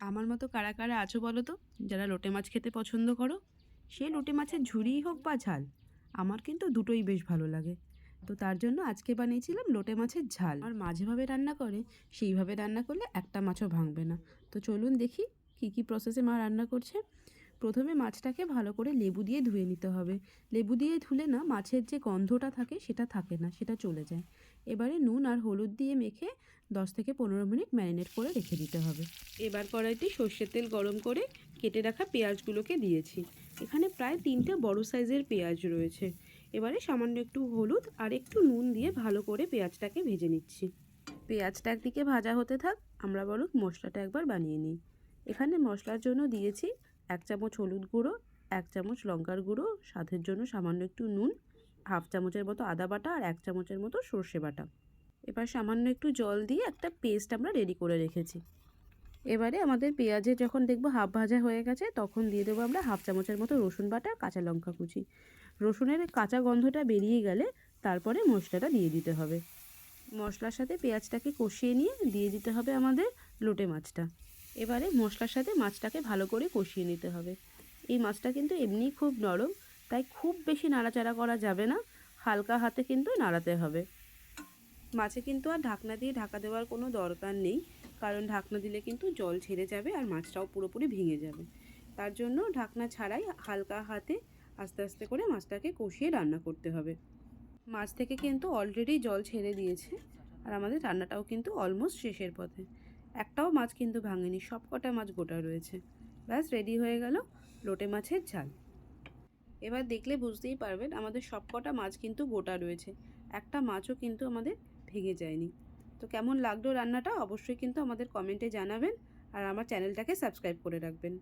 আমার মতো কারা কারা আছো বলো তো, যারা লোটে মাছ খেতে পছন্দ করো? সে লোটে মাছের ঝুড়িই হোক বা ঝাল, আমার কিন্তু দুটোই বেশ ভালো লাগে। তো তার জন্য আজকে বানিয়েছিলাম লোটে মাছের ঝাল। আর মা যেভাবে রান্না করে সেইভাবে রান্না করলে একটা মাছও ভাঙবে না। তো চলুন দেখি কী কী প্রসেসে মা রান্না করছে। প্রথমে মাছটাকে ভালো করে লেবু দিয়ে ধুয়ে নিতে হবে। লেবু দিয়ে ধুলে না মাছের যে গন্ধটা থাকে সেটা থাকে না, সেটা চলে যায়। এবারে নুন আর হলুদ দিয়ে মেখে 10 থেকে 15 মিনিট ম্যারিনেট করে রেখে দিতে হবে। এবার কড়াইতে সর্ষের তেল গরম করে কেটে রাখা পেঁয়াজগুলোকে দিয়েছি। এখানে প্রায় 3টে বড় সাইজের পেঁয়াজ রয়েছে। এবারে সামান্য একটু হলুদ আর একটু নুন দিয়ে ভালো করে পেঁয়াজটাকে ভেজে নিচ্ছি। পেঁয়াজটা একদিকে ভাজা হতে থাক, আমরা বরং মশলাটা একবার বানিয়ে নিই। এখানে মশলার জন্য দিয়েছি 1 চামচ হলুদ গুঁড়ো, 1 চামচ লঙ্কার গুঁড়ো, স্বাদের জন্য সামান্য একটু নুন, হাফ চামচের মতো আদা বাটা আর 1 চামচের মতো সর্ষে বাটা। এবার সামান্য একটু জল দিয়ে একটা পেস্ট আমরা রেডি করে রেখেছি। এবারে আমাদের পেঁয়াজে যখন দেখবো হাফ ভাজা হয়ে গেছে তখন দিয়ে দেবো আমরা হাফ চামচের মতো রসুন বাটা, কাঁচা লঙ্কা কুচি। রসুনের কাঁচা গন্ধটা বেরিয়ে গেলে তারপরে মশলাটা দিয়ে দিতে হবে। মশলার সাথে পেঁয়াজটাকে কষিয়ে নিয়ে দিয়ে দিতে হবে আমাদের লোটে মাছটা। এবারে মশলার সাথে মাছটাকে ভালো করে কষিয়ে নিতে হবে। এই মাছটা কিন্তু এমনিই খুব নরম, তাই খুব বেশি নাড়াচাড়া করা যাবে না, হালকা হাতে কিন্তু নাড়াতে হবে। মাছে কিন্তু আর ঢাকনা দিয়ে ঢাকা দেওয়ার কোনো দরকার নেই, কারণ ঢাকনা দিলে কিন্তু জল ছেড়ে যাবে আর মাছটাও পুরোপুরি ভেঙে যাবে। তার জন্য ঢাকনা ছাড়াই হালকা হাতে আস্তে আস্তে করে মাছটাকে কষিয়ে রান্না করতে হবে। মাছ থেকে কিন্তু অলরেডি জল ছেড়ে দিয়েছে আর আমাদের রান্নাটাও কিন্তু অলমোস্ট শেষের পথে। একটাও মাছ কিন্তু ভাঙেনি, সব কটা মাছ গোটা রয়েছে। ব্যাস রেডি হয়ে গেল লোটে মাছের ঝাল। এবার দেখলে বুঝতেই পারবেন আমাদের সব কটা মাছ কিন্তু গোটা রয়েছে, একটা মাছও কিন্তু আমাদের ভেঙে যায়নি। তো কেমন লাগলো রান্নাটা অবশ্যই কিন্তু আমাদের কমেন্টে জানাবেন আর আমার চ্যানেলটাকে সাবস্ক্রাইব করে রাখবেন।